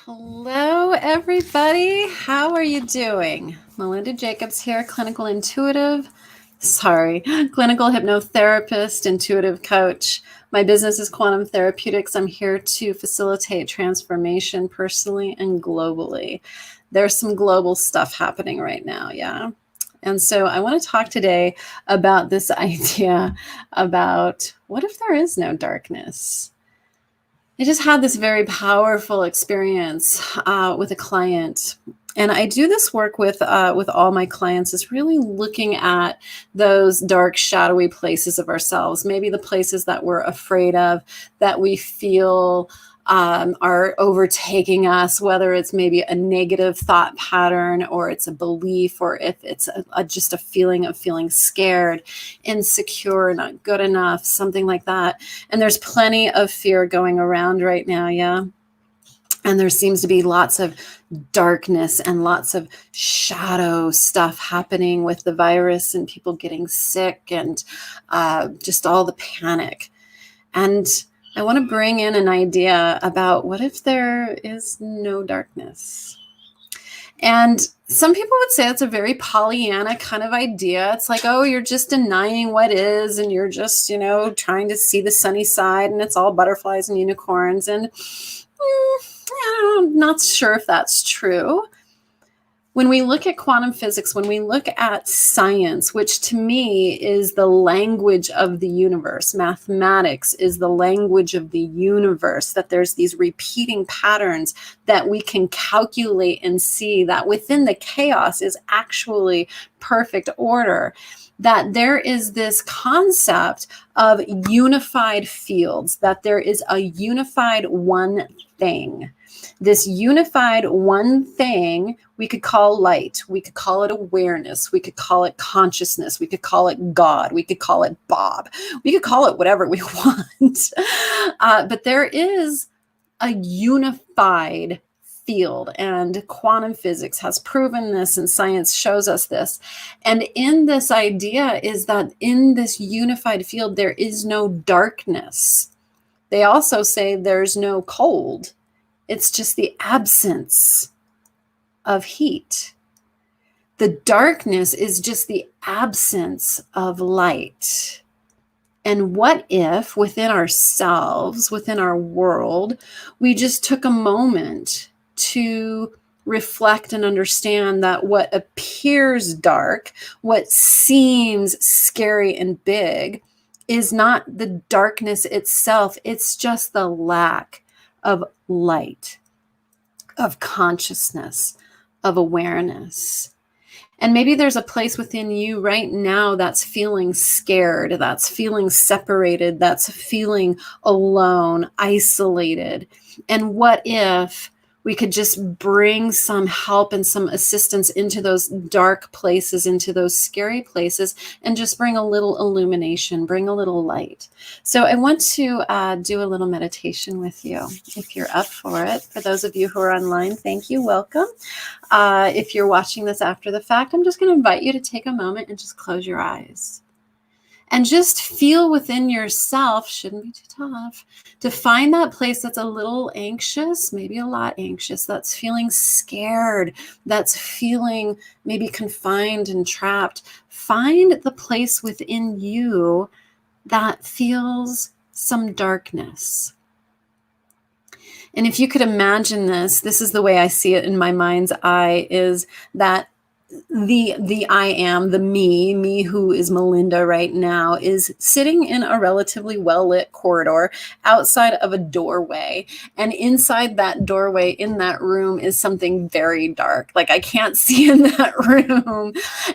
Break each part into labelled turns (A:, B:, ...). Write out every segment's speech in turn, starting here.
A: Hello, everybody. How are you doing? Melinda Jacobs here, clinical hypnotherapist, intuitive coach. My business is Quantum Therapeutics. I'm here to facilitate transformation personally and globally. There's some global stuff happening right now, yeah? And so I want to talk today about this idea about what if there is no darkness? I just had this very powerful experience with a client, and I do this work with all my clients. Is really looking at those dark, shadowy places of ourselves, maybe the places that we're afraid of, that we feel are overtaking us, whether it's maybe a negative thought pattern or it's a belief, or if it's just a feeling of feeling scared, insecure, not good enough, something like that. And there's plenty of fear going around right now, yeah? And there seems to be lots of darkness and lots of shadow stuff happening with the virus and people getting sick and just all the panic. And I want to bring in an idea about what if there is no darkness? And some people would say it's a very Pollyanna kind of idea. It's like, oh, you're just denying what is, and you're just, trying to see the sunny side, and it's all butterflies and unicorns. And I'm not sure if that's true. When we look at quantum physics, when we look at science, which to me is the language of the universe, mathematics is the language of the universe, that there's these repeating patterns that we can calculate and see that within the chaos is actually perfect order, that there is this concept of unified fields, that there is a unified one thing. This unified one thing we could call light, we could call it awareness, we could call it consciousness, we could call it God, we could call it Bob, we could call it whatever we want. But there is a unified field, and quantum physics has proven this, and science shows us this. And in this idea is that in this unified field, there is no darkness. They also say there's no cold. It's just the absence of heat. The darkness is just the absence of light. And what if within ourselves, within our world, we just took a moment to reflect and understand that what appears dark, what seems scary and big, is not the darkness itself. It's just the lack of light, of consciousness, of awareness. And maybe there's a place within you right now that's feeling scared, that's feeling separated, that's feeling alone, isolated. And what if we could just bring some help and some assistance into those dark places, into those scary places, and just bring a little illumination, bring a little light. So I want to do a little meditation with you, if you're up for it. For those of you who are online, thank you, welcome. If you're watching this after the fact, I'm just going to invite you to take a moment and just close your eyes. And just feel within yourself, shouldn't be too tough, to find that place that's a little anxious, maybe a lot anxious, that's feeling scared, that's feeling maybe confined and trapped. Find the place within you that feels some darkness. And if you could imagine this is the way I see it in my mind's eye, is that the I am, the me who is Melinda right now, is sitting in a relatively well-lit corridor outside of a doorway. And inside that doorway, in that room, is something very dark. Like I can't see in that room.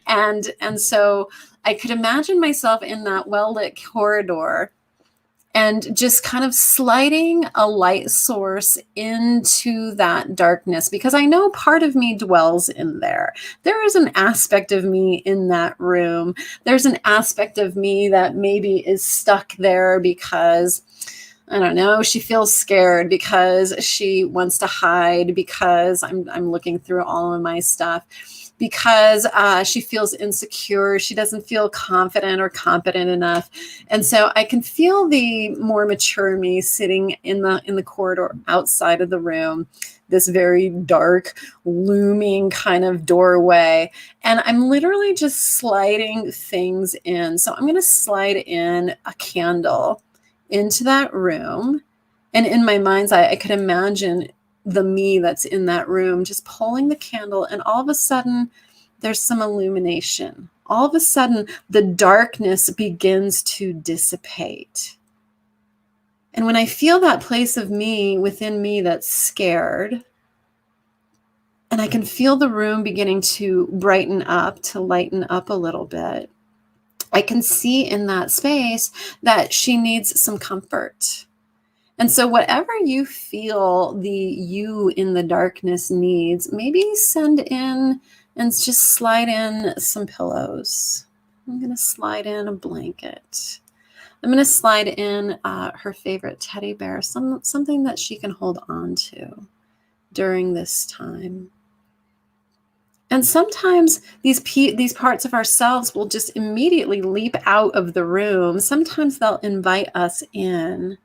A: And so I could imagine myself in that well-lit corridor and just kind of sliding a light source into that darkness, because I know part of me dwells in there. There is an aspect of me in that room. There's an aspect of me that maybe is stuck there because, I don't know, she feels scared, because she wants to hide, because I'm looking through all of my stuff. because she feels insecure. She doesn't feel confident or competent enough. And so I can feel the more mature me sitting in the corridor outside of the room, this very dark, looming kind of doorway. And I'm literally just sliding things in. So I'm going to slide in a candle into that room. And in my mind's eye, I could imagine the me that's in that room just pulling the candle, and all of a sudden there's some illumination. All of a sudden the darkness begins to dissipate. And when I feel that place of me within me that's scared, and I can feel the room beginning to brighten up, to lighten up a little bit, I can see in that space that she needs some comfort. And so whatever you feel the you in the darkness needs, maybe send in and just slide in some pillows. I'm going to slide in a blanket. I'm going to slide in her favorite teddy bear, something that she can hold on to during this time. And sometimes these parts of ourselves will just immediately leap out of the room. Sometimes they'll invite us in.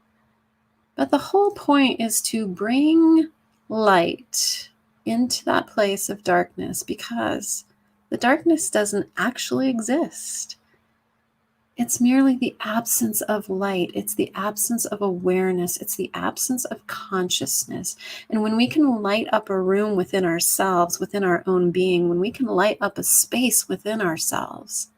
A: But the whole point is to bring light into that place of darkness, because the darkness doesn't actually exist. It's merely the absence of light. It's the absence of awareness. It's the absence of consciousness. And when we can light up a room within ourselves, within our own being, when we can light up a space within ourselves,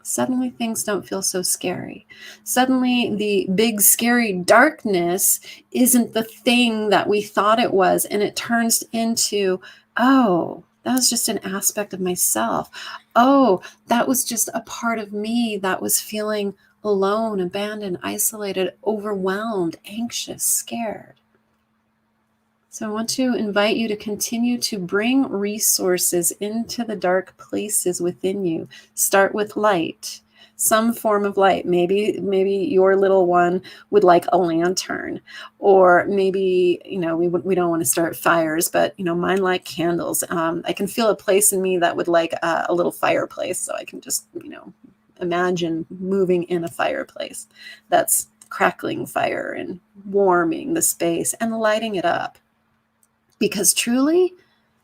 A: suddenly things don't feel so scary. Suddenly the big scary darkness isn't the thing that we thought it was, and it turns into, oh, that was just an aspect of myself. Oh, that was just a part of me that was feeling alone, abandoned, isolated, overwhelmed, anxious, scared. So I want to invite you to continue to bring resources into the dark places within you. Start with light, some form of light. Maybe your little one would like a lantern, or maybe, we don't want to start fires, but mine like candles. I can feel a place in me that would like a little fireplace. So I can just, imagine moving in a fireplace that's crackling fire and warming the space and lighting it up. Because truly,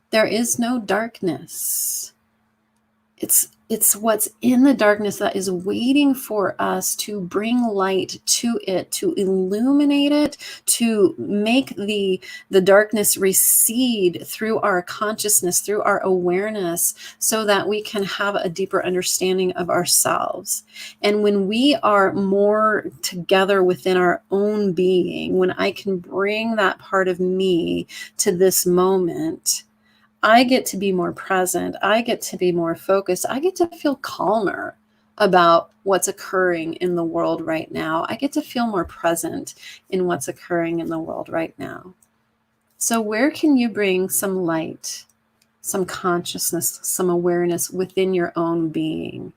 A: there is no darkness. It's what's in the darkness that is waiting for us to bring light to it, to illuminate it, to make the darkness recede through our consciousness, through our awareness, so that we can have a deeper understanding of ourselves. And when we are more together within our own being, when I can bring that part of me to this moment, I get to be more present. I get to be more focused. I get to feel calmer about what's occurring in the world right now. I get to feel more present in what's occurring in the world right now. So where can you bring some light, some consciousness, some awareness within your own being?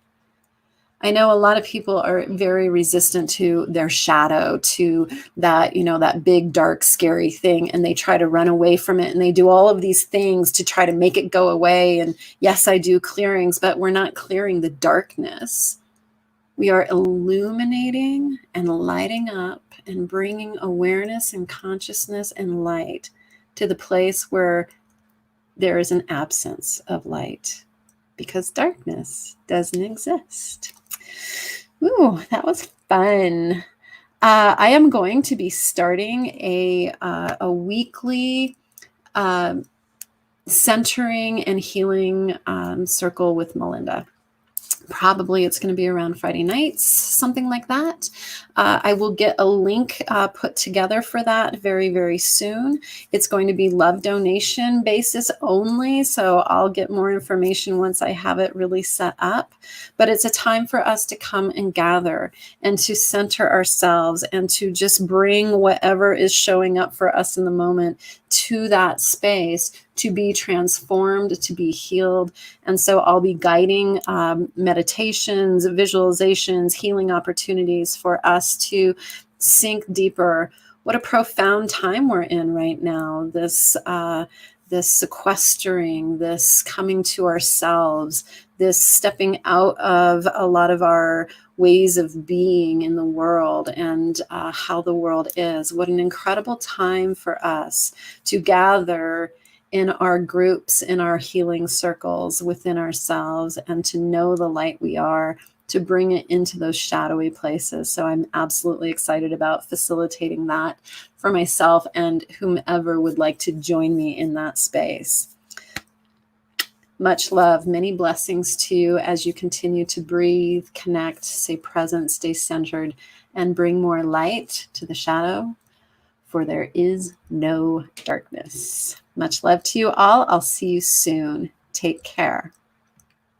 A: I know a lot of people are very resistant to their shadow, to that, that big, dark, scary thing, and they try to run away from it, and they do all of these things to try to make it go away. And yes, I do clearings, but we're not clearing the darkness. We are illuminating and lighting up and bringing awareness and consciousness and light to the place where there is an absence of light, because darkness doesn't exist. Ooh, that was fun. I am going to be starting a weekly centering and healing circle with Melinda. Probably it's going to be around Friday nights, something like that. I will get a link put together for that very, very soon. It's going to be love donation basis only, so I'll get more information once I have it really set up. But it's a time for us to come and gather and to center ourselves and to just bring whatever is showing up for us in the moment to that space to be transformed, to be healed. And so I'll be guiding meditations, visualizations, healing opportunities for us to sink deeper. What a profound time we're in right now. this sequestering, this coming to ourselves, this stepping out of a lot of our ways of being in the world and how the world is. What an incredible time for us to gather in our groups, in our healing circles within ourselves, and to know the light we are, to bring it into those shadowy places. So I'm absolutely excited about facilitating that for myself and whomever would like to join me in that space. Much love, many blessings to you as you continue to breathe, connect, stay present, stay centered, and bring more light to the shadow, for there is no darkness. Much love to you all. I'll see you soon. Take care.